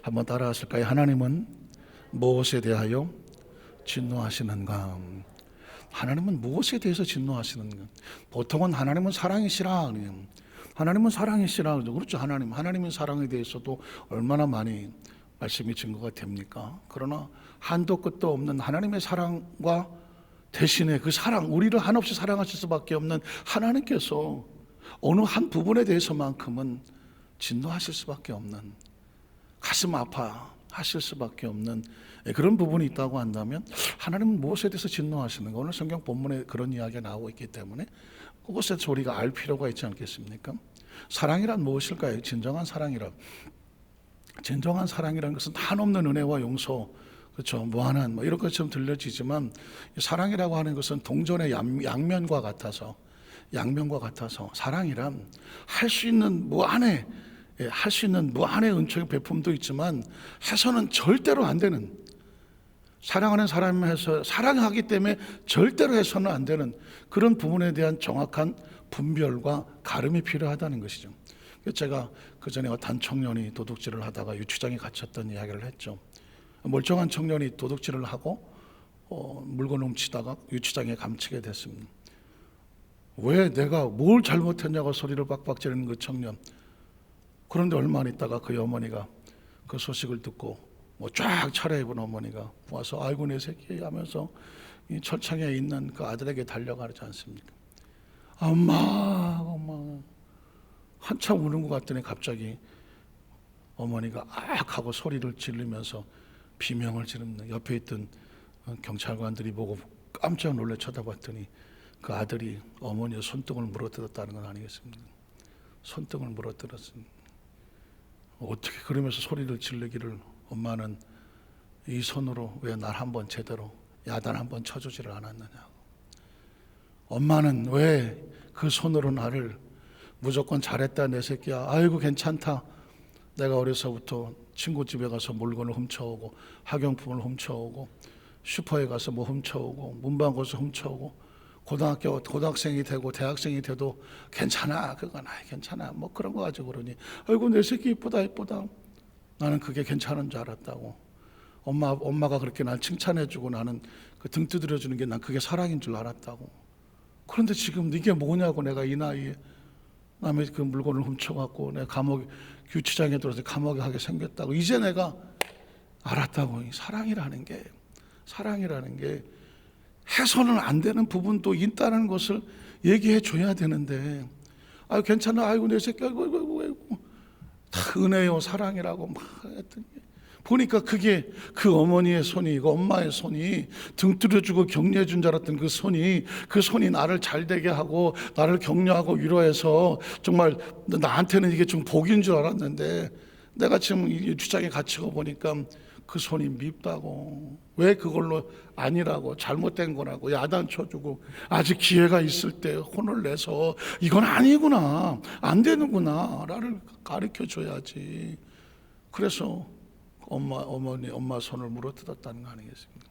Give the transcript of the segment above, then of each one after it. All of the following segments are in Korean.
한번 따라하실까요? 하나님은 무엇에 대하여 진노하시는가? 하나님은 무엇에 대해서 진노하시는가? 보통은 하나님은 사랑이시라, 하나님은 사랑이시라 그러죠. 그렇죠. 하나님의 사랑에 대해서도 얼마나 많이 말씀이 증거가 됩니까? 그러나 한도 끝도 없는 하나님의 사랑과 대신에 그 사랑, 우리를 한없이 사랑하실 수밖에 없는 하나님께서 어느 한 부분에 대해서만큼은 진노하실 수밖에 없는, 가슴 아파하실 수밖에 없는 그런 부분이 있다고 한다면 하나님은 무엇에 대해서 진노하시는가? 오늘 성경 본문에 그런 이야기가 나오고 있기 때문에 그것에 대해서 우리가 알 필요가 있지 않겠습니까? 사랑이란 무엇일까요? 진정한 사랑이란 것은 한없는 은혜와 용서, 그렇죠, 무한한 이런 것처럼 들려지지만 사랑이라고 하는 것은 동전의 양면과 같아서 사랑이란 할 수 있는 무한의 은총의 배품도 있지만 해서는 절대로 안 되는, 사랑하는 사람에서 사랑하기 때문에 절대로 해서는 안 되는 그런 부분에 대한 정확한 분별과 가름이 필요하다는 것이죠. 제가 그전에 어떤 청년이 도둑질을 하다가 유치장에 갇혔던 이야기를 했죠. 멀쩡한 청년이 도둑질을 하고 물건을 훔치다가 유치장에 감치게 됐습니다. 왜 내가 뭘 잘못했냐고 소리를 빡빡 지르는 그 청년. 그런데 얼마 안 있다가 그 어머니가 그 소식을 듣고 쫙 차려입은 어머니가 와서 아이고 내 새끼 하면서 이 철창에 있는 그 아들에게 달려가지 않습니까? 엄마 한참 우는 것 같더니 갑자기 어머니가 악 하고 소리를 지르면서 비명을 지르는, 옆에 있던 경찰관들이 보고 깜짝 놀래 쳐다봤더니 그 아들이 어머니의 손등을 물어뜯었다는 건 아니겠습니까? 손등을 물어뜯었습니다. 어떻게 그러면서 소리를 지르기를, 엄마는 이 손으로 왜 날 한번 제대로 야단 한번 쳐주지를 않았느냐고. 엄마는 왜 그 손으로 나를 무조건 잘했다 내 새끼야, 아이고 괜찮다, 내가 어려서부터 친구 집에 가서 물건을 훔쳐오고 학용품을 훔쳐오고 슈퍼에 가서 뭐 훔쳐오고 문방구에서 훔쳐오고 고등학생이 되고 대학생이 돼도 괜찮아, 그건 괜찮아 그런 거 가지고 그러니 아이고 내 새끼 이쁘다 나는 그게 괜찮은 줄 알았다고. 엄마가 그렇게 날 칭찬해주고 나는 그 등 두드려주는 게 난 그게 사랑인 줄 알았다고. 그런데 지금 이게 뭐냐고, 내가 이 나이에 남의 그 물건을 훔쳐갖고 내가 유치장에 들어서 감옥에 가게 생겼다고. 이제 내가 알았다고. 사랑이라는 게 해서는 안 되는 부분도 있다는 것을 얘기해 줘야 되는데, 괜찮아, 아이고 내 새끼, 아이고 다 은혜요 사랑이라고 막 했더니 보니까 그게 그 어머니의 손이, 그 엄마의 손이 등 뚫어주고 격려해 준 줄 알았던 그 손이 나를 잘되게 하고 나를 격려하고 위로해서 정말 나한테는 이게 좀 복인 줄 알았는데, 내가 지금 이 주장에 갇히고 보니까 그 손이 밉다고. 왜 그걸로 아니라고, 잘못된 거라고 야단 쳐주고 아직 기회가 있을 때 혼을 내서 이건 아니구나, 안 되는구나 라를 가르쳐 줘야지. 그래서 엄마 손을 물어뜯었다는 거 아니겠습니까?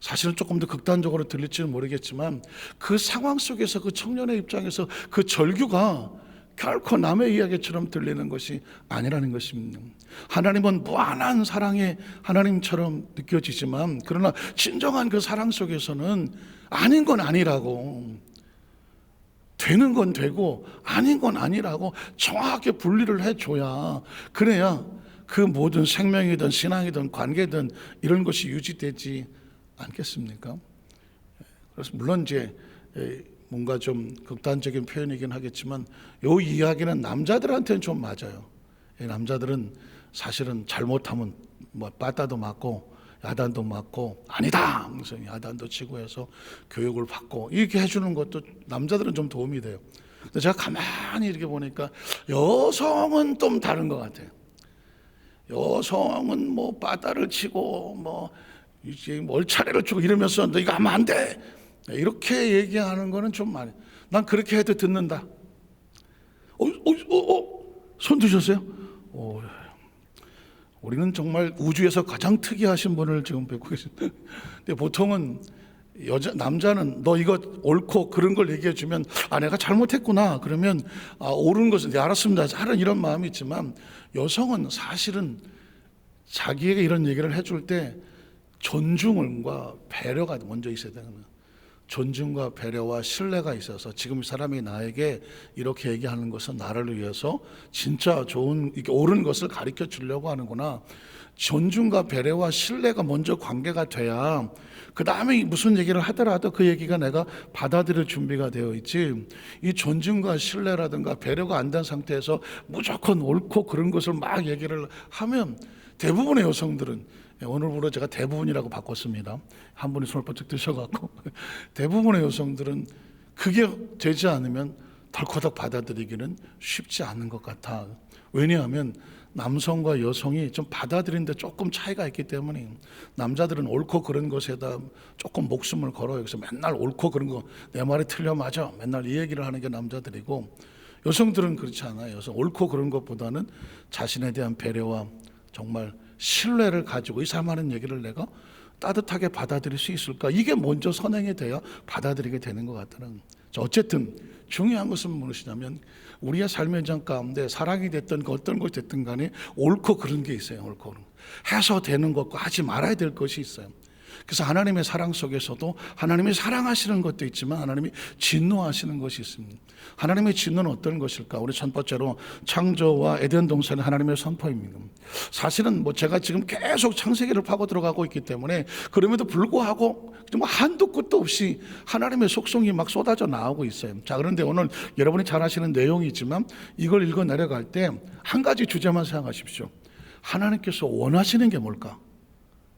사실은 조금 더 극단적으로 들릴지는 모르겠지만 그 상황 속에서 그 청년의 입장에서 그 절규가 결코 남의 이야기처럼 들리는 것이 아니라는 것입니다. 하나님은 무한한 사랑의 하나님처럼 느껴지지만 그러나 진정한 그 사랑 속에서는 아닌 건 아니라고, 되는 건 되고 아닌 건 아니라고 정확하게 분리를 해줘야, 그래야 그 모든 생명이든 신앙이든 관계든 이런 것이 유지되지 않겠습니까? 그래서 물론 이제 뭔가 좀 극단적인 표현이긴 하겠지만 이 이야기는 남자들한테는 좀 맞아요. 남자들은 사실은 잘못하면 빠따도 맞고 야단도 맞고 아니다 그래서 야단도 치고 해서 교육을 받고 이렇게 해주는 것도 남자들은 좀 도움이 돼요. 근데 제가 가만히 이렇게 보니까 여성은 좀 다른 것 같아요. 여성은 빠따를 치고 이제 얼차례를 주고 이러면서 너 이거 하면 안 돼 이렇게 얘기하는 거는 좀 많이, 난 그렇게 해도 듣는다. 손 드셨어요? 우리는 정말 우주에서 가장 특이하신 분을 지금 뵙고 계십니다. 근데 보통은 남자는 너 이거 옳고 그런 걸 얘기해 주면 내가 잘못했구나 그러면 옳은 것은 알았습니다 하는 이런 마음이 있지만, 여성은 사실은 자기에게 이런 얘기를 해줄 때 존중과 배려가 먼저 있어야 되는 거예요. 존중과 배려와 신뢰가 있어서 지금 이 사람이 나에게 이렇게 얘기하는 것은 나를 위해서 진짜 좋은, 이렇게 옳은 것을 가르쳐 주려고 하는구나. 존중과 배려와 신뢰가 먼저 관계가 돼야 그 다음에 무슨 얘기를 하더라도 그 얘기가 내가 받아들일 준비가 되어 있지. 이 존중과 신뢰라든가 배려가 안 된 상태에서 무조건 옳고 그런 것을 막 얘기를 하면 대부분의 여성들은, 오늘부로 제가 대부분이라고 바꿨습니다. 한 분이 손을 번쩍 드셔갖고 대부분의 여성들은 그게 되지 않으면 덜커덕 받아들이기는 쉽지 않은 것 같아. 왜냐하면 남성과 여성이 좀 받아들이는데 조금 차이가 있기 때문에, 남자들은 옳고 그런 것에다 조금 목숨을 걸어요. 그래서 맨날 옳고 그런 거, 내 말이 틀려 맞아, 맨날 이 얘기를 하는 게 남자들이고, 여성들은 그렇지 않아요. 그래서 옳고 그런 것보다는 자신에 대한 배려와 정말 신뢰를 가지고 이 사람 하는 얘기를 내가 따뜻하게 받아들일 수 있을까, 이게 먼저 선행이 돼야 받아들이게 되는 것 같다는. 어쨌든 중요한 것은 무엇이냐면, 우리의 삶의 장 가운데 사랑이 됐든 어떤 것이 됐든 간에 옳고 그런 게 있어요. 옳고 그런 거. 해서 되는 것과 하지 말아야 될 것이 있어요. 그래서 하나님의 사랑 속에서도 하나님이 사랑하시는 것도 있지만 하나님이 진노하시는 것이 있습니다. 하나님의 진노는 어떤 것일까? 우리 첫 번째로 창조와 에덴 동산의 하나님의 선포입니다. 사실은 제가 지금 계속 창세기를 파고 들어가고 있기 때문에, 그럼에도 불구하고 한도 끝도 없이 하나님의 속성이 막 쏟아져 나오고 있어요. 자, 그런데 오늘 여러분이 잘 아시는 내용이지만 이걸 읽어 내려갈 때 한 가지 주제만 생각하십시오. 하나님께서 원하시는 게 뭘까?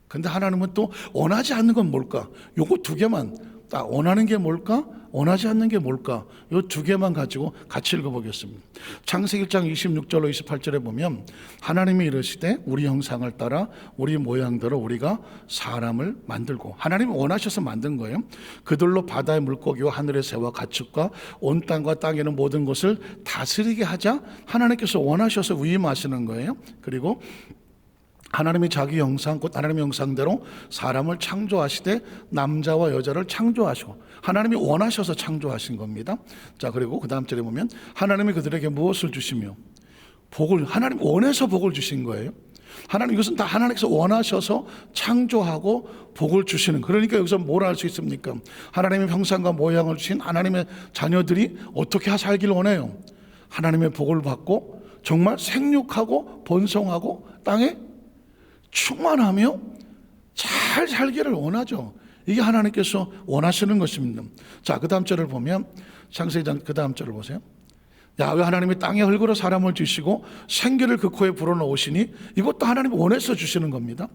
근데 하나님은 또 원하지 않는 건 뭘까? 요거 두 개만, 딱 원하는 게 뭘까? 원하지 않는 게 뭘까? 요 두 개만 가지고 같이 읽어보겠습니다. 창세기 1장 26절로 28절에 보면 하나님이 이르시되 우리 형상을 따라 우리 모양대로 우리가 사람을 만들고, 하나님이 원하셔서 만든 거예요. 그들로 바다의 물고기와 하늘의 새와 가축과 온 땅과 땅에 있는 모든 것을 다스리게 하자. 하나님께서 원하셔서 위임하시는 거예요. 그리고 하나님이 자기 형상, 곧 하나님의 형상대로 사람을 창조하시되 남자와 여자를 창조하시고, 하나님이 원하셔서 창조하신 겁니다. 자, 그리고 그 다음 절에 보면 하나님이 그들에게 무엇을 주시며 복을, 하나님 원해서 복을 주신 거예요. 하나님, 이것은 다 하나님께서 원하셔서 창조하고 복을 주시는, 그러니까 여기서 뭘 알 수 있습니까? 하나님의 형상과 모양을 주신 하나님의 자녀들이 어떻게 살기를 원해요? 하나님의 복을 받고 정말 생육하고 번성하고 땅에 충만하며 잘 살기를 원하죠. 이게 하나님께서 원하시는 것입니다. 자, 그 다음 절을 보면, 창세기장 그 다음 절을 보세요. 야훼 하나님이 땅에 흙으로 사람을 주시고 생기를 그 코에 불어넣으시니, 이것도 하나님이 원해서 주시는 겁니다.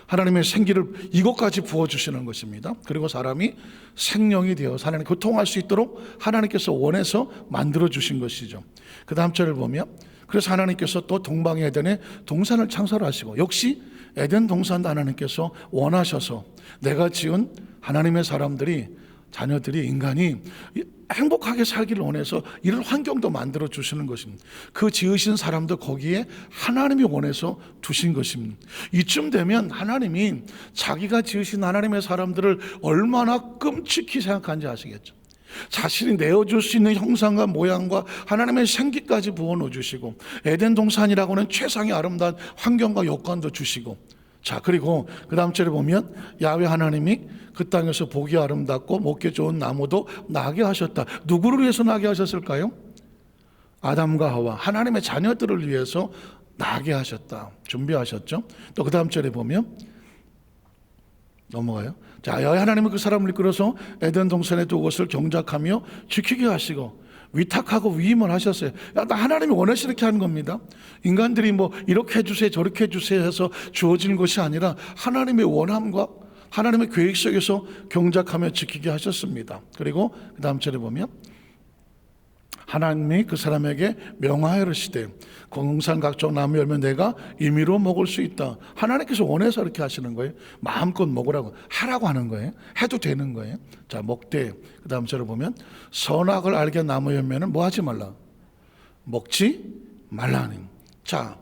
하나님의 생기를 이것까지 부어주시는 것입니다. 그리고 사람이 생명이 되어 하나님 교통할 수 있도록 하나님께서 원해서 만들어 주신 것이죠. 그 다음 절을 보면, 그래서 하나님께서 또 동방의 에덴에 동산을 창설하시고, 역시 에덴 동산도 하나님께서 원하셔서 내가 지은 하나님의 사람들이, 자녀들이, 인간이 행복하게 살기를 원해서 이런 환경도 만들어 주시는 것입니다. 그 지으신 사람도 거기에 하나님이 원해서 두신 것입니다. 이쯤 되면 하나님이 자기가 지으신 하나님의 사람들을 얼마나 끔찍히 생각하는지 아시겠죠? 자신이 내어줄 수 있는 형상과 모양과 하나님의 생기까지 부어넣어 주시고, 에덴 동산이라고 하는 최상의 아름다운 환경과 여건도 주시고, 자, 그리고 그 다음 절에 보면 야훼 하나님이 그 땅에서 보기 아름답고 먹기 좋은 나무도 나게 하셨다. 누구를 위해서 나게 하셨을까요? 아담과 하와, 하나님의 자녀들을 위해서 나게 하셨다, 준비하셨죠. 또 그 다음 절에 보면, 넘어가요. 자, 야훼 하나님은 그 사람을 이끌어서 에덴 동산의 두 곳을 경작하며 지키게 하시고 위탁하고 위임을 하셨어요. 하나님이 원해서 이렇게 하는 겁니다. 인간들이 이렇게 해주세요 저렇게 해주세요 해서 주어지는 것이 아니라 하나님의 원함과 하나님의 계획 속에서 경작하며 지키게 하셨습니다. 그리고 그 다음 절에 보면 하나님이 그 사람에게 명하여르시되 공산 각종 나무 열매 내가 임의로 먹을 수 있다. 하나님께서 원해서 이렇게 하시는 거예요. 마음껏 먹으라고, 하라고 하는 거예요. 해도 되는 거예요. 자, 먹되, 그 다음 절을 보면 선악을 알게 나무 열매는 뭐 하지 말라? 먹지 말라는. 자,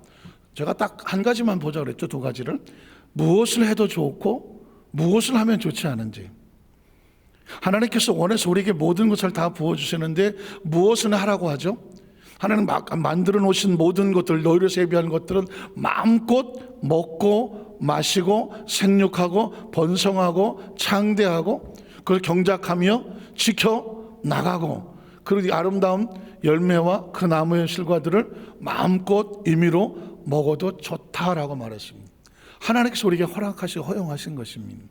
제가 딱 한 가지만 보자 그랬죠. 두 가지를. 무엇을 해도 좋고 무엇을 하면 좋지 않은지. 하나님께서 원해서 우리에게 모든 것을 다 부어주시는데 무엇을 하라고 하죠? 하나님 만들어 놓으신 모든 것들, 너희를 예비한 것들은 마음껏 먹고 마시고 생육하고 번성하고 창대하고 그걸 경작하며 지켜 나가고, 그리고 아름다운 열매와 그 나무의 실과들을 마음껏 임의로 먹어도 좋다라고 말했습니다. 하나님께서 우리에게 허락하시고 허용하신 것입니다.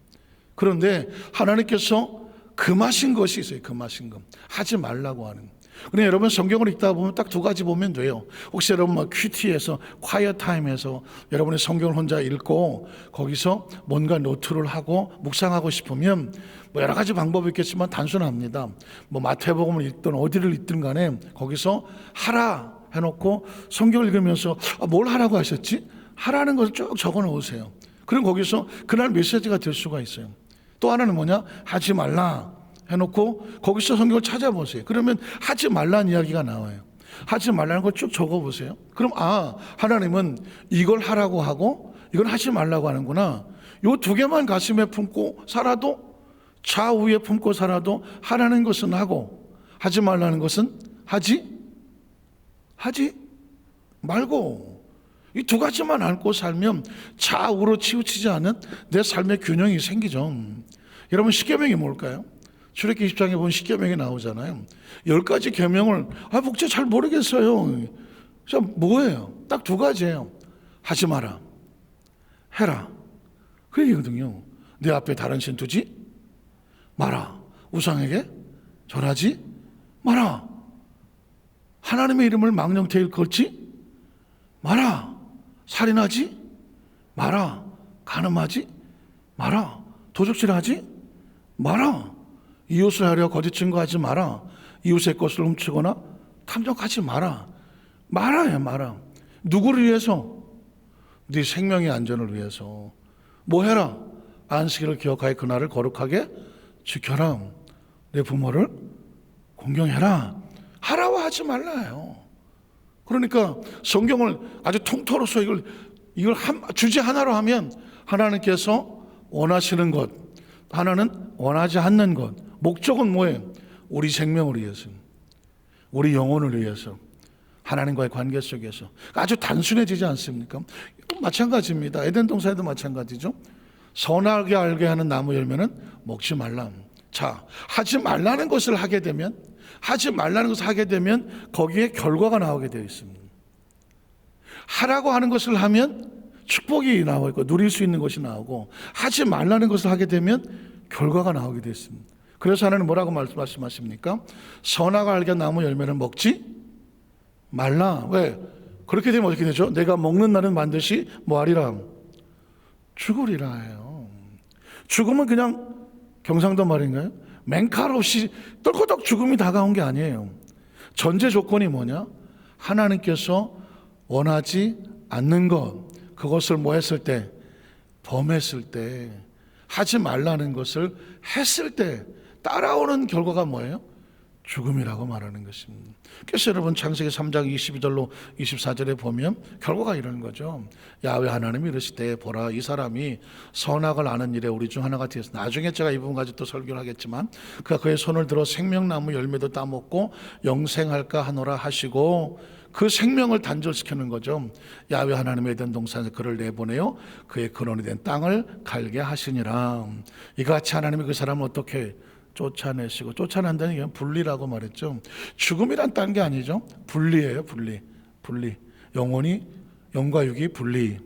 그런데 하나님께서 금하신 것이 있어요. 금하신 것, 하지 말라고 하는. 그런데 여러분 성경을 읽다 보면 딱 두 가지 보면 돼요. 혹시 여러분 큐티에서 콰이어 타임에서 여러분이 성경을 혼자 읽고 거기서 뭔가 노트를 하고 묵상하고 싶으면 여러 가지 방법이 있겠지만 단순합니다. 마태복음을 읽든 어디를 읽든 간에 거기서 하라 해놓고 성경을 읽으면서 뭘 하라고 하셨지? 하라는 것을 쭉 적어 놓으세요. 그럼 거기서 그날 메시지가 될 수가 있어요. 또 하나는 뭐냐? 하지 말라 해놓고 거기서 성경을 찾아보세요. 그러면 하지 말라는 이야기가 나와요. 하지 말라는 걸 쭉 적어보세요. 그럼 하나님은 이걸 하라고 하고 이건 하지 말라고 하는구나. 요 두 개만 가슴에 품고 살아도, 좌우에 품고 살아도 하라는 것은 하고 하지 말라는 것은 하지 말고, 이 두 가지만 안고 살면 좌우로 치우치지 않은 내 삶의 균형이 생기죠. 여러분 십계명이 뭘까요? 출애굽기 10장에 보면 십계명이 나오잖아요. 10가지 계명을 목자 잘 모르겠어요. 자, 뭐예요? 딱 두 가지예요. 하지 마라, 해라. 그 얘기거든요. 내 앞에 다른 신 두지 마라. 우상에게 절하지 마라. 하나님의 이름을 망령되이 걸지 마라. 살인하지 마라. 간음하지 마라. 도적질하지 마라. 이웃을 하려 거짓 증거하지 마라. 이웃의 것을 훔치거나 탐욕하지 마라. 말아요, 말아. 누구를 위해서? 네 생명의 안전을 위해서. 뭐 해라? 안식일을 기억하여 그날을 거룩하게 지켜라. 내 부모를 공경해라. 하라고 하지 말라요. 그러니까 성경을 아주 통틀어서 이걸 주제 하나로 하면 하나님께서 원하시는 것, 하나는 원하지 않는 것. 목적은 뭐예요? 우리 생명을 위해서, 우리 영혼을 위해서, 하나님과의 관계 속에서. 아주 단순해지지 않습니까? 마찬가지입니다. 에덴 동산에도 마찬가지죠. 선하게 알게 하는 나무 열매는 먹지 말라. 자, 하지 말라는 것을 하게 되면, 거기에 결과가 나오게 되어 있습니다. 하라고 하는 것을 하면 축복이 나와 있고 누릴 수 있는 것이 나오고, 하지 말라는 것을 하게 되면 결과가 나오게 되어 있습니다. 그래서 하나님 뭐라고 말씀하십니까? 선악을 알게 나무 열매를 먹지 말라. 왜? 그렇게 되면 어떻게 되죠? 내가 먹는 날은 반드시 뭐하리라? 죽으리라 해요. 죽음은 그냥 경상도 말인가요? 맹칼 없이 떨거덕 죽음이 다가온 게 아니에요. 전제 조건이 뭐냐? 하나님께서 원하지 않는 것, 그것을 뭐 했을 때? 범했을 때, 하지 말라는 것을 했을 때 따라오는 결과가 뭐예요? 죽음이라고 말하는 것입니다. 그래서 여러분 창세기 3장 22절로 24절에 보면 결과가 이러는 거죠. 야훼 하나님이 이르시되 보라, 이 사람이 선악을 아는 일에 우리 중 하나가 되었어. 나중에 제가 이 부분 가지고 또 설교를 하겠지만, 그가 그의 손을 들어 생명나무 열매도 따먹고 영생할까 하노라 하시고, 그 생명을 단절시키는 거죠. 야훼 하나님의 에덴 동산에서 그를 내보내어 그의 근원이 된 땅을 갈게 하시니라. 이같이 하나님이 그 사람을 어떻게 쫓아내시고, 쫓아낸다는 게 분리라고 말했죠. 죽음이란 딴 게 아니죠. 분리예요. 분리. 영혼이, 영과 육이 분리.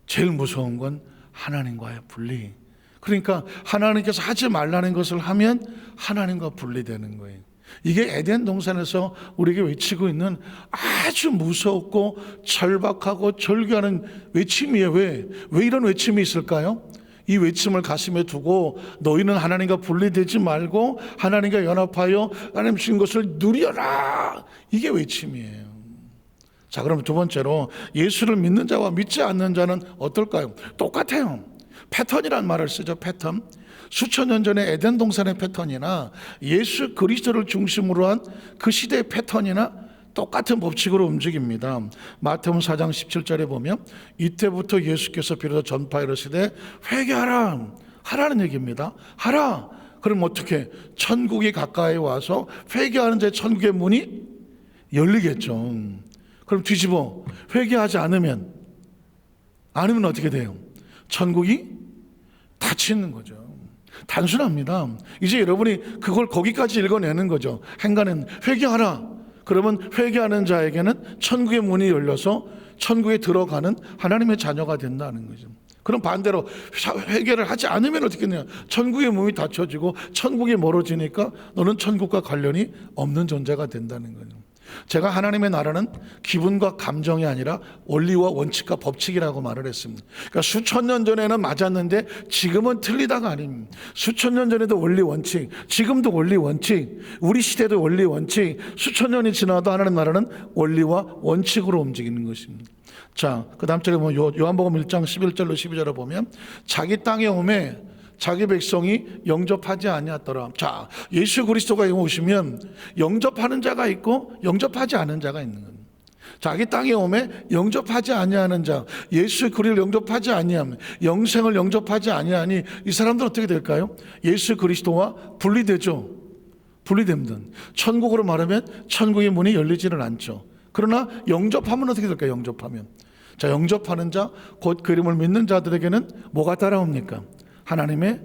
제일 무서운 건 하나님과의 분리. 그러니까 하나님께서 하지 말라는 것을 하면 하나님과 분리되는 거예요. 이게 에덴 동산에서 우리에게 외치고 있는 아주 무섭고 절박하고 절규하는 외침이에요. 왜 이런 외침이 있을까요? 이 외침을 가슴에 두고 너희는 하나님과 분리되지 말고 하나님과 연합하여 하나님 주신 것을 누려라. 이게 외침이에요. 자, 그럼 두 번째로 예수를 믿는 자와 믿지 않는 자는 어떨까요? 똑같아요. 패턴이란 말을 쓰죠. 패턴. 수천 년 전에 에덴 동산의 패턴이나 예수 그리스도를 중심으로 한 그 시대의 패턴이나 똑같은 법칙으로 움직입니다. 마태복음 4장 17절에 보면 이때부터 예수께서 비로소 전파하여 이르시되 회개하라, 하라는 얘기입니다. 하라. 그럼 어떻게? 천국이 가까이 와서 회개하는 자의 천국의 문이 열리겠죠. 그럼 뒤집어 회개하지 않으면 어떻게 돼요? 천국이 닫히는 거죠. 단순합니다. 이제 여러분이 그걸 거기까지 읽어내는 거죠. 행간은 회개하라. 그러면 회개하는 자에게는 천국의 문이 열려서 천국에 들어가는 하나님의 자녀가 된다는 거죠. 그럼 반대로 회개를 하지 않으면 어떻게 되냐? 천국의 문이 닫혀지고 천국이 멀어지니까 너는 천국과 관련이 없는 존재가 된다는 거죠. 제가 하나님의 나라는 기분과 감정이 아니라 원리와 원칙과 법칙이라고 말을 했습니다. 그러니까 수천 년 전에는 맞았는데 지금은 틀리다가 아닙니다. 수천 년 전에도 원리 원칙, 지금도 원리 원칙, 우리 시대도 원리 원칙, 수천 년이 지나도 하나님 나라는 원리와 원칙으로 움직이는 것입니다. 자, 그 다음 절에 보면 요한복음 1장 11절로 12절을 보면 자기 땅에 오매 자기 백성이 영접하지 아니하더라. 자, 예수 그리스도가 오시면 영접하는 자가 있고 영접하지 않은 자가 있는 겁니다. 자기 땅에 오매 영접하지 아니하는 자, 예수 그리스도를 영접하지 아니하면, 영생을 영접하지 아니하니 이 사람들은 어떻게 될까요? 예수 그리스도와 분리되죠. 분리됩니다. 천국으로 말하면 천국의 문이 열리지는 않죠. 그러나 영접하면 어떻게 될까요? 영접하면, 자, 영접하는 자, 곧 그 이름을 믿는 자들에게는 뭐가 따라옵니까? 하나님의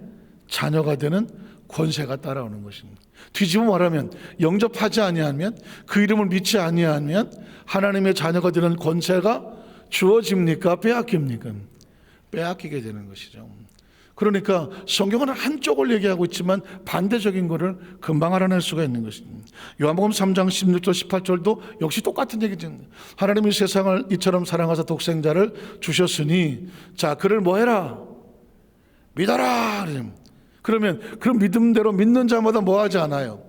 자녀가 되는 권세가 따라오는 것입니다. 뒤집어 말하면 영접하지 아니하면, 그 이름을 믿지 아니하면 하나님의 자녀가 되는 권세가 주어집니까? 빼앗깁니까? 빼앗기게 되는 것이죠. 그러니까 성경은 한쪽을 얘기하고 있지만 반대적인 것을 금방 알아낼 수가 있는 것입니다. 요한복음 3장 16절 18절도 역시 똑같은 얘기죠. 하나님이 세상을 이처럼 사랑하사 독생자를 주셨으니 자, 그를 뭐 해라? 믿어라. 그러면 그 믿음대로 믿는 자마다 뭐 하지 않아요?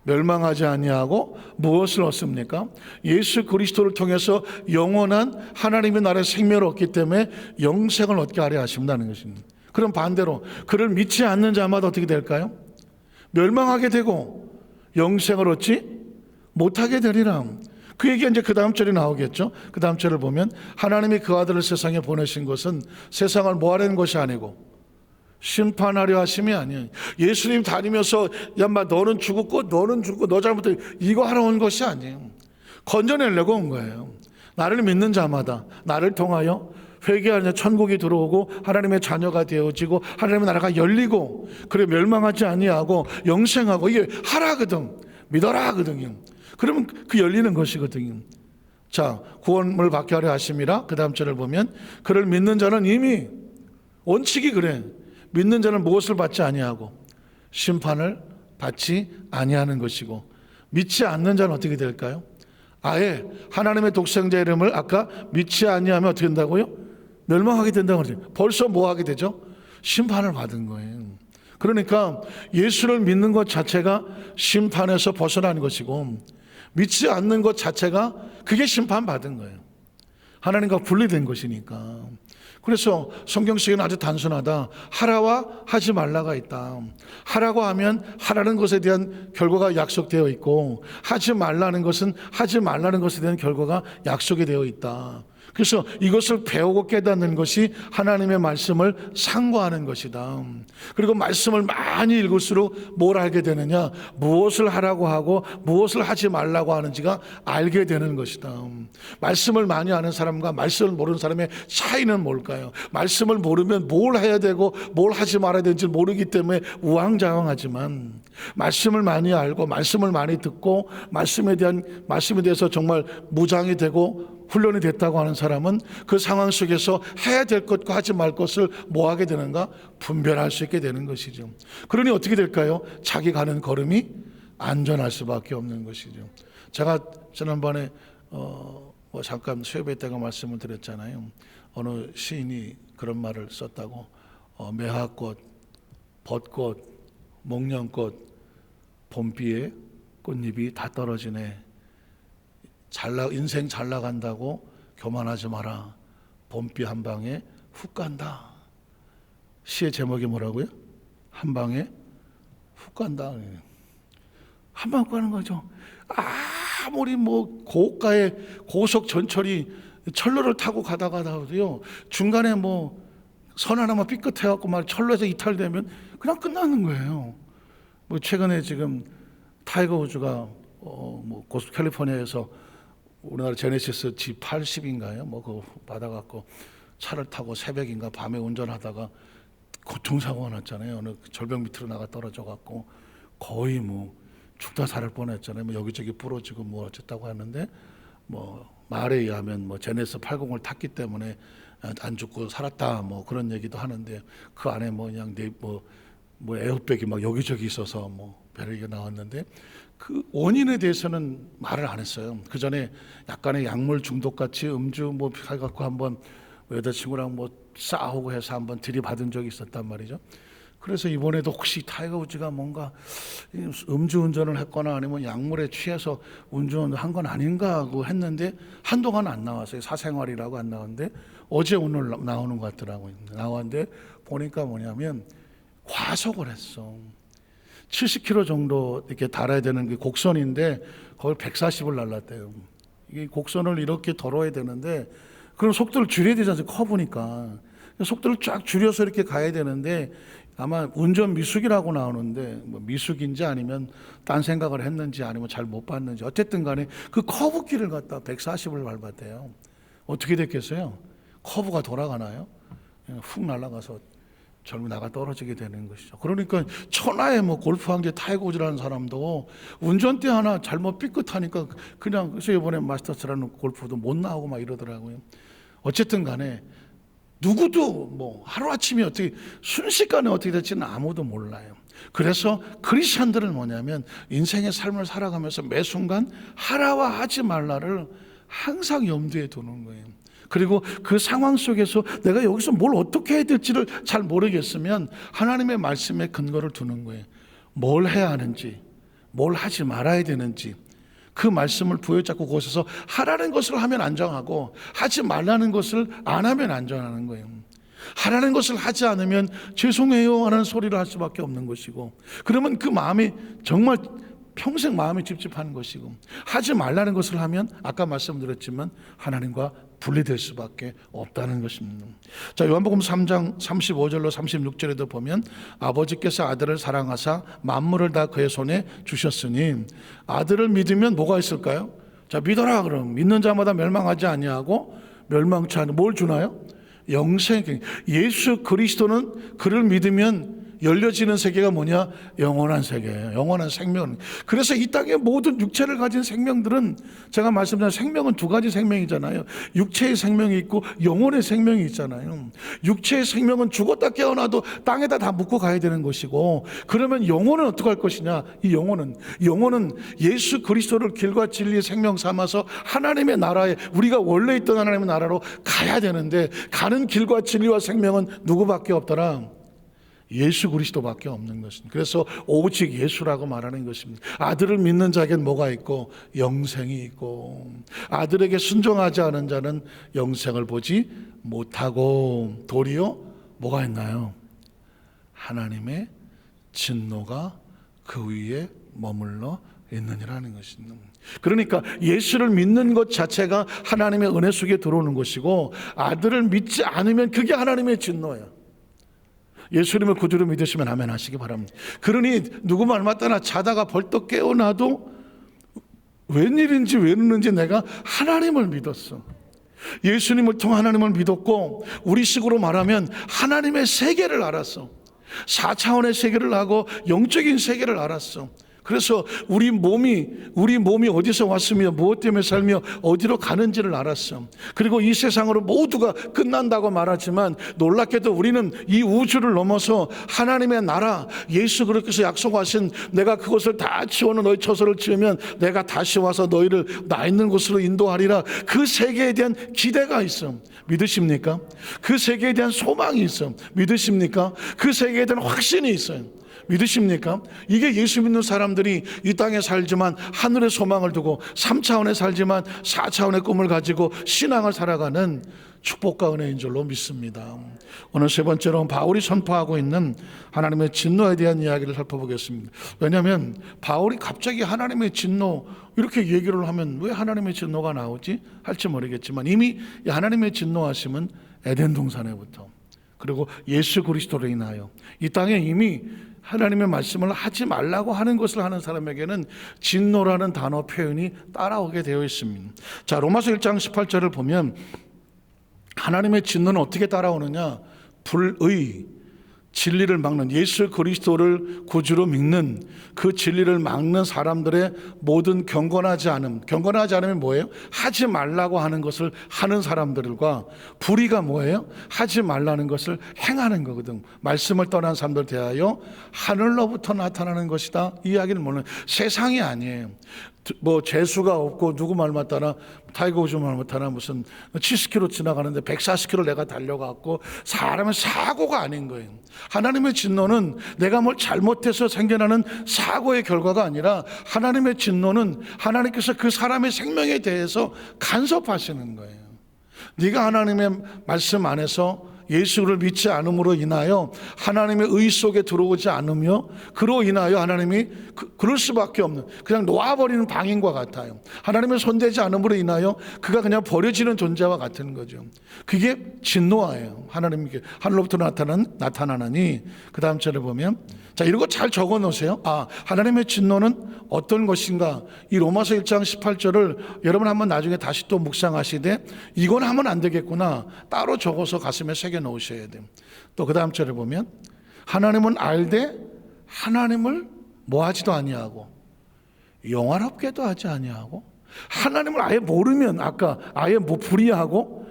멸망하지 아니하고 무엇을 얻습니까? 예수 그리스도를 통해서 영원한 하나님의 나라의 생명을 얻기 때문에 영생을 얻게 하려 하신다는 것입니다. 그럼 반대로 그를 믿지 않는 자마다 어떻게 될까요? 멸망하게 되고 영생을 얻지 못하게 되리라. 그 얘기가 이제 그 다음 절에 나오겠죠. 그 다음 절을 보면 하나님이 그 아들을 세상에 보내신 것은 세상을 뭐 하려는 것이 아니고 심판하려 하심이 아니에요. 예수님 다니면서 야, 마 너는 죽었고 너는 죽고 너 잘못해 이거 하러 온 것이 아니에요. 건져내려고 온 거예요. 나를 믿는 자마다 나를 통하여 회개하며 천국이 들어오고 하나님의 자녀가 되어지고 하나님의 나라가 열리고, 그래 멸망하지 아니하고 영생하고, 이게 하라거든, 믿어라 하거든요. 그러면 그 열리는 것이거든요. 자, 구원을 받게 하려 하심이라. 그 다음 절을 보면 그를 믿는 자는 이미, 원칙이 그래, 믿는 자는 무엇을 받지 아니하고 심판을 받지 아니하는 것이고, 믿지 않는 자는 어떻게 될까요? 아예 하나님의 독생자 이름을 아까 믿지 아니하면 어떻게 된다고요? 멸망하게 된다고 그러죠. 벌써 뭐 하게 되죠? 심판을 받은 거예요. 그러니까 예수를 믿는 것 자체가 심판에서 벗어나는 것이고, 믿지 않는 것 자체가 그게 심판받은 거예요. 하나님과 분리된 것이니까. 그래서 성경식은 아주 단순하다. 하라와 하지 말라가 있다. 하라고 하면 하라는 것에 대한 결과가 약속되어 있고, 하지 말라는 것은 하지 말라는 것에 대한 결과가 약속이 되어 있다. 그래서 이것을 배우고 깨닫는 것이 하나님의 말씀을 상고하는 것이다. 그리고 말씀을 많이 읽을수록 뭘 알게 되느냐? 무엇을 하라고 하고 무엇을 하지 말라고 하는지가 알게 되는 것이다. 말씀을 많이 아는 사람과 말씀을 모르는 사람의 차이는 뭘까요? 말씀을 모르면 뭘 해야 되고 뭘 하지 말아야 되는지 모르기 때문에 우왕좌왕하지만, 말씀을 많이 알고 말씀을 많이 듣고 말씀에 대해서 정말 무장이 되고 훈련이 됐다고 하는 사람은 그 상황 속에서 해야 될 것과 하지 말 것을 뭐 하게 되는가? 분별할 수 있게 되는 것이죠. 그러니 어떻게 될까요? 자기 가는 걸음이 안전할 수밖에 없는 것이죠. 제가 지난번에 잠깐 수협회 때가 말씀을 드렸잖아요. 어느 시인이 그런 말을 썼다고. 매화꽃, 벚꽃, 목련꽃, 봄비에 꽃잎이 다 떨어지네. 인생 잘 나간다고 교만하지 마라. 봄비 한 방에 훅 간다. 시의 제목이 뭐라고요? 한 방에 훅 간다. 한 방 가는 거죠. 아무리 뭐 고가의 고속 전철이 철로를 타고 가다가도요, 중간에 뭐 선 하나만 삐끗해갖고 말 철로에서 이탈되면 그냥 끝나는 거예요. 뭐 최근에 지금 타이거 우즈가 캘리포니아에서 우리나라 제네시스 G80인가요? 뭐 그거 받아갖고 차를 타고 새벽인가 밤에 운전하다가 교통사고가 났잖아요. 어느 절벽 밑으로 나가 떨어져갖고 거의 뭐 죽다 살 뻔했잖아요. 뭐 여기저기 부러지고 뭐 어쨌다고 하는데 뭐 말에 의하면 뭐 제네시스 80을 탔기 때문에 안 죽고 살았다 뭐 그런 얘기도 하는데 그 안에 뭐 그냥 뭐 에어백이 막 여기저기 있어서 뭐 배를 나왔는데 그 원인에 대해서는 말을 안 했어요. 그 전에 약간의 약물 중독 같이 음주 뭐 해갖고 한번 여자친구랑 뭐 싸우고 해서 한번 들이받은 적이 있었단 말이죠. 그래서 이번에도 혹시 타이거 우즈가 뭔가 음주운전을 했거나 아니면 약물에 취해서 운전한 건 아닌가 하고 했는데 한동안 안 나왔어요. 사생활이라고 안 나왔는데 어제 오늘 나오는 것 같더라고요. 나왔는데 보니까 뭐냐면 과속을 했어. 70km 정도 이렇게 달아야 되는 게 곡선인데 거의 140을 날랐대요. 이게 곡선을 이렇게 걸어야 되는데 그럼 속도를 줄여야 되지 않습니까? 커브니까 속도를 쫙 줄여서 이렇게 가야 되는데 아마 운전 미숙이라고 나오는데 뭐 미숙인지 아니면 딴 생각을 했는지 아니면 잘 못 봤는지 어쨌든 간에 그 커브길을 갖다 140을 밟았대요. 어떻게 됐겠어요? 커브가 돌아가나요? 훅 날아가서 젊은 나가 떨어지게 되는 것이죠. 그러니까 천하의 뭐 골프 황제 타이거 우즈라는 사람도 운전대 하나 잘못 삐끗하니까 그냥 그래서 이번에 마스터스라는 골프도 못 나오고 막 이러더라고요. 어쨌든 간에 누구도 뭐 하루아침에 어떻게 순식간에 어떻게 될지는 아무도 몰라요. 그래서 크리스천들은 뭐냐면 인생의 삶을 살아가면서 매 순간 하라와 하지 말라를 항상 염두에 두는 거예요. 그리고 그 상황 속에서 내가 여기서 뭘 어떻게 해야 될지를 잘 모르겠으면 하나님의 말씀에 근거를 두는 거예요. 뭘 해야 하는지, 뭘 하지 말아야 되는지 그 말씀을 부여잡고 그곳에서 하라는 것을 하면 안정하고 하지 말라는 것을 안 하면 안정하는 거예요. 하라는 것을 하지 않으면 죄송해요 하는 소리를 할 수밖에 없는 것이고 그러면 그 마음이 정말 평생 마음이 찝찝한 것이고 하지 말라는 것을 하면 아까 말씀드렸지만 하나님과 분리될 수밖에 없다는 것입니다. 자, 요한복음 3장 35절로 36절에도 보면 아버지께서 아들을 사랑하사 만물을 다 그의 손에 주셨으니 아들을 믿으면 뭐가 있을까요? 자, 믿어라 그럼 믿는 자마다 멸망하지 아니하고 멸망치 않은 뭘 주나요? 영생. 예수 그리스도는 그를 믿으면 열려지는 세계가 뭐냐? 영원한 세계예요. 영원한 생명. 그래서 이 땅의 모든 육체를 가진 생명들은 제가 말씀드린 생명은 두 가지 생명이잖아요. 육체의 생명이 있고 영혼의 생명이 있잖아요. 육체의 생명은 죽었다 깨어나도 땅에다 다 묻고 가야 되는 것이고 그러면 영혼은 어떻게 할 것이냐? 이 영혼은 예수 그리스도를 길과 진리의 생명 삼아서 하나님의 나라에 우리가 원래 있던 하나님의 나라로 가야 되는데 가는 길과 진리와 생명은 누구밖에 없더라? 예수 그리스도밖에 없는 것입니다. 그래서 오직 예수라고 말하는 것입니다. 아들을 믿는 자에겐 뭐가 있고 영생이 있고 아들에게 순종하지 않은 자는 영생을 보지 못하고 도리어 뭐가 있나요? 하나님의 진노가 그 위에 머물러 있느니라는 것입니다. 그러니까 예수를 믿는 것 자체가 하나님의 은혜 속에 들어오는 것이고 아들을 믿지 않으면 그게 하나님의 진노예요. 예수님을 구주로 믿으시면 아멘 하시기 바랍니다. 그러니 누구 말 맞다나 자다가 벌떡 깨어나도 웬일인지 왜 그러는지 내가 하나님을 믿었어. 예수님을 통해 하나님을 믿었고 우리식으로 말하면 하나님의 세계를 알았어. 4차원의 세계를 하고 영적인 세계를 알았어. 그래서 우리 몸이 어디서 왔으며 무엇 때문에 살며 어디로 가는지를 알았어. 그리고 이 세상으로 모두가 끝난다고 말하지만 놀랍게도 우리는 이 우주를 넘어서 하나님의 나라 예수 그리스도께서 약속하신 내가 그것을 다 치워놓은 너희 처소를 지으면 내가 다시 와서 너희를 나 있는 곳으로 인도하리라. 그 세계에 대한 기대가 있어. 믿으십니까? 그 세계에 대한 소망이 있어. 믿으십니까? 그 세계에 대한 확신이 있어요. 믿으십니까? 이게 예수 믿는 사람들이 이 땅에 살지만 하늘의 소망을 두고 3차원에 살지만 4차원의 꿈을 가지고 신앙을 살아가는 축복과 은혜인 줄로 믿습니다. 오늘 세 번째로 바울이 선포하고 있는 하나님의 진노에 대한 이야기를 살펴보겠습니다. 왜냐하면 바울이 갑자기 하나님의 진노 이렇게 얘기를 하면 왜 하나님의 진노가 나오지? 할지 모르겠지만 이미 하나님의 진노하심은 에덴 동산에부터 그리고 예수 그리스도로 인하여 이 땅에 이미 하나님의 말씀을 하지 말라고 하는 것을 하는 사람에게는 진노라는 단어 표현이 따라오게 되어 있습니다. 자, 로마서 1장 18절을 보면 하나님의 진노는 어떻게 따라오느냐? 불의, 진리를 막는, 예수 그리스도를 구주로 믿는 그 진리를 막는 사람들의 모든 경건하지 않으면 뭐예요? 하지 말라고 하는 것을 하는 사람들과, 불의가 뭐예요? 하지 말라는 것을 행하는 거거든. 말씀을 떠난 사람들 대하여 하늘로부터 나타나는 것이다. 이 이야기는 뭐는 세상이 아니에요. 뭐 재수가 없고 누구 말 맞다나 타이거 우즈 말 맞다나 무슨 70km 지나가는데 140km 내가 달려가고, 사람의 사고가 아닌 거예요. 하나님의 진노는 내가 뭘 잘못해서 생겨나는 사고의 결과가 아니라, 하나님의 진노는 하나님께서 그 사람의 생명에 대해서 간섭하시는 거예요. 네가 하나님의 말씀 안에서 예수를 믿지 않음으로 인하여 하나님의 의 속에 들어오지 않으며, 그로 인하여 하나님이 그럴 수밖에 없는, 그냥 놓아버리는 방인과 같아요. 하나님의 손대지 않음으로 인하여 그가 그냥 버려지는 존재와 같은 거죠. 그게 진노예요. 하나님께 하늘로부터 나타나니. 그 다음 절에 보면, 자, 이런 거 잘 적어 놓으세요. 하나님의 진노는 어떤 것인가? 이 로마서 1장 18절을 여러분 한번 나중에 다시 또 묵상하시되, 이건 하면 안 되겠구나, 따로 적어서 가슴에 새겨 놓으셔야 돼요. 또 그 다음 절에 보면, 하나님은 알되 하나님을 뭐하지도 아니하고 영화롭게도 하지 아니하고, 하나님을 아예 모르면, 아까 아예 불의하고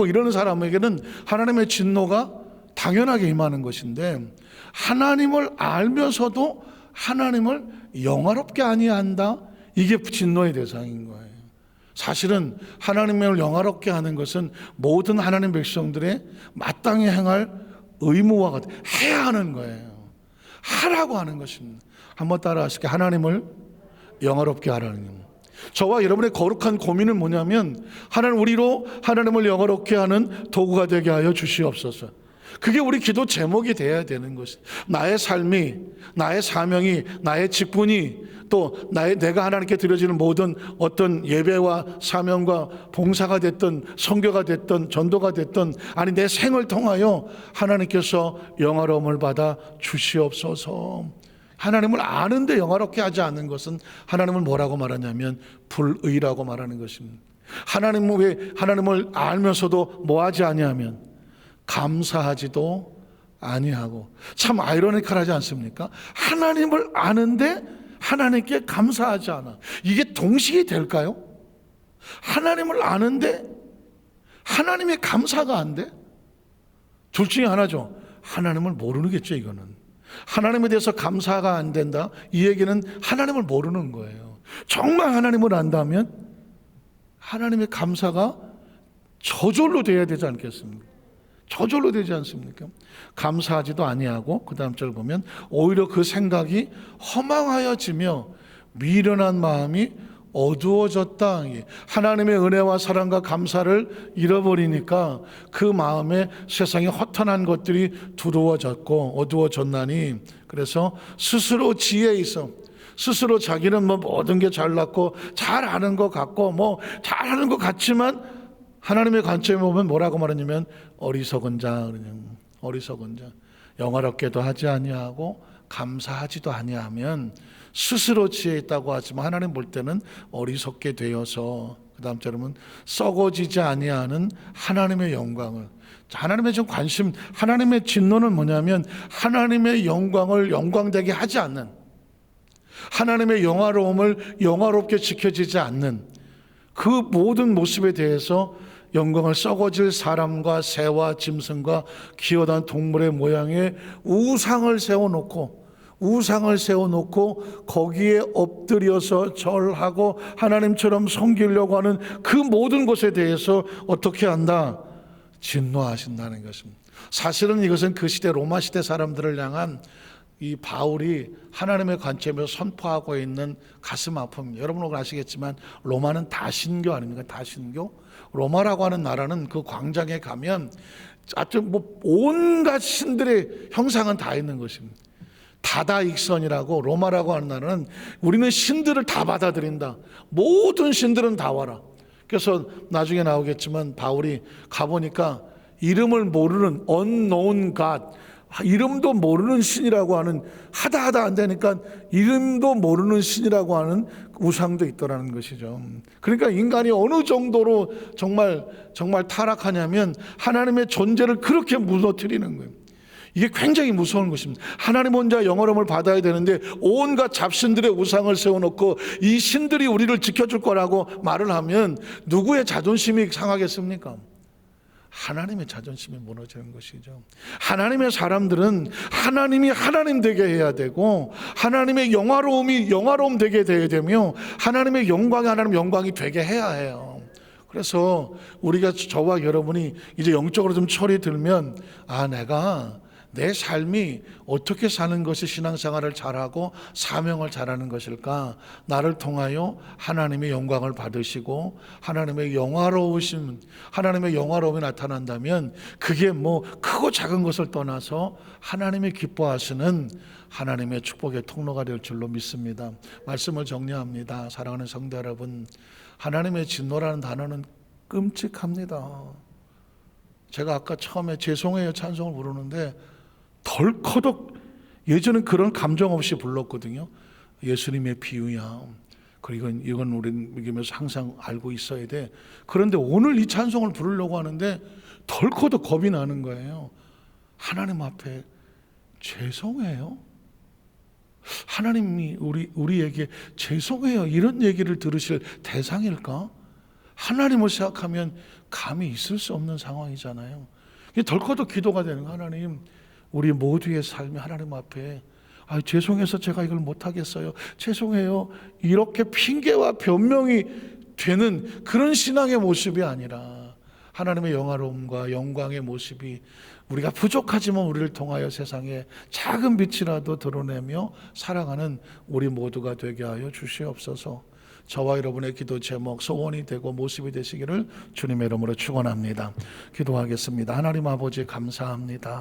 이러는 사람에게는 하나님의 진노가 당연하게 임하는 것인데, 하나님을 알면서도 하나님을 영화롭게 아니한다, 이게 진노의 대상인 거예요. 사실은 하나님을 영화롭게 하는 것은 모든 하나님 백성들의 마땅히 행할 의무와 같아, 해야 하는 거예요. 하라고 하는 것입니다. 한번 따라 하실게요. 하나님을 영화롭게 하라는 거예요. 저와 여러분의 거룩한 고민은 뭐냐면, 우리로 하나님을 영화롭게 하는 도구가 되게 하여 주시옵소서. 그게 우리 기도 제목이 되어야 되는 것이, 나의 삶이, 나의 사명이, 나의 직분이, 또 내가 하나님께 드려지는 모든 어떤 예배와 사명과 봉사가 됐든 선교가 됐든 전도가 됐든, 아니 내 생을 통하여 하나님께서 영화로움을 받아 주시옵소서. 하나님을 아는데 영화롭게 하지 않는 것은 하나님을 뭐라고 말하냐면 불의라고 말하는 것입니다. 하나님을 알면서도 뭐하지 아니하면 감사하지도 아니하고. 참 아이러니컬하지 않습니까? 하나님을 아는데 하나님께 감사하지 않아. 이게 동식이 될까요? 하나님을 아는데 하나님의 감사가 안 돼? 둘 중에 하나죠. 하나님을 모르겠죠. 이거는 하나님에 대해서 감사가 안 된다, 이 얘기는 하나님을 모르는 거예요. 정말 하나님을 안다면 하나님의 감사가 저절로 돼야 되지 않겠습니까? 저절로 되지 않습니까? 감사하지도 아니하고, 그 다음 절 보면 오히려 그 생각이 허망하여지며 미련한 마음이 어두워졌다. 하나님의 은혜와 사랑과 감사를 잃어버리니까 그 마음에 세상에 허탄한 것들이 두려워졌고 어두워졌나니, 그래서 스스로 지혜 있어, 스스로 자기는 뭐 모든 게 잘났고 잘하는 것 같고 뭐 잘하는 것 같지만, 하나님의 관점에 보면 뭐라고 말하냐면 어리석은 자, 어리석은 자, 영화롭게도 하지 아니하고 감사하지도 아니하면 스스로 지혜 있다고 하지만 하나님 볼 때는 어리석게 되어서, 그 다음 절은 썩어지지 아니하는 하나님의 영광을. 하나님의 좀 관심, 하나님의 진노는 뭐냐면 하나님의 영광을 영광되게 하지 않는, 하나님의 영화로움을 영화롭게 지켜지지 않는 그 모든 모습에 대해서 영광을 썩어질 사람과 새와 짐승과 기어다니는 동물의 모양의 우상을 세워놓고 거기에 엎드려서 절하고 하나님처럼 섬기려고 하는 그 모든 것에 대해서 어떻게 한다? 진노하신다는 것입니다. 사실은 이것은 그 시대 로마 시대 사람들을 향한 이 바울이 하나님의 관점에서 선포하고 있는 가슴 아픔. 여러분 아시겠지만 로마는 다신교 아닙니까? 다신교. 로마라고 하는 나라는 그 광장에 가면 하여튼 뭐 온갖 신들의 형상은 다 있는 것입니다. 다다익선이라고, 로마라고 하는 나라는 우리는 신들을 다 받아들인다, 모든 신들은 다 와라. 그래서 나중에 나오겠지만 바울이 가보니까 이름을 모르는 unknown God, 이름도 모르는 신이라고 하는, 하다 안 되니까 이름도 모르는 신이라고 하는 우상도 있더라는 것이죠. 그러니까 인간이 어느 정도로 정말 타락하냐면 하나님의 존재를 그렇게 무너뜨리는 거예요. 이게 굉장히 무서운 것입니다. 하나님 혼자 영화로움을 받아야 되는데 온갖 잡신들의 우상을 세워놓고 이 신들이 우리를 지켜줄 거라고 말을 하면 누구의 자존심이 상하겠습니까? 하나님의 자존심이 무너지는 것이죠. 하나님의 사람들은 하나님이 하나님 되게 해야 되고, 하나님의 영화로움이 영화로움 되게 돼야 되며, 하나님의 영광이 하나님 영광이 되게 해야 해요. 그래서 우리가, 저와 여러분이 이제 영적으로 좀 철이 들면, 내가 내 삶이 어떻게 사는 것이 신앙생활을 잘하고 사명을 잘하는 것일까? 나를 통하여 하나님의 영광을 받으시고 하나님의 영화로우심, 하나님의 영화로움이 나타난다면 그게 뭐 크고 작은 것을 떠나서 하나님이 기뻐하시는 하나님의 축복의 통로가 될 줄로 믿습니다. 말씀을 정리합니다. 사랑하는 성도 여러분, 하나님의 진노라는 단어는 끔찍합니다. 제가 아까 처음에 죄송해요 찬송을 부르는데 덜커덕, 예전엔 그런 감정 없이 불렀거든요. 예수님의 비유야. 그리고 이건 우리 믿으면서 항상 알고 있어야 돼. 그런데 오늘 이 찬송을 부르려고 하는데 덜커덕 겁이 나는 거예요. 하나님 앞에 죄송해요? 하나님이 우리에게 죄송해요 이런 얘기를 들으실 대상일까? 하나님을 생각하면 감히 있을 수 없는 상황이잖아요. 덜커덕 기도가 되는 거예요. 하나님, 우리 모두의 삶이 하나님 앞에 죄송해서 제가 이걸 못하겠어요, 죄송해요, 이렇게 핑계와 변명이 되는 그런 신앙의 모습이 아니라 하나님의 영화로움과 영광의 모습이 우리가 부족하지만 우리를 통하여 세상에 작은 빛이라도 드러내며 살아가는 우리 모두가 되게 하여 주시옵소서. 저와 여러분의 기도 제목, 소원이 되고 모습이 되시기를 주님의 이름으로 축원합니다. 기도하겠습니다. 하나님 아버지 감사합니다.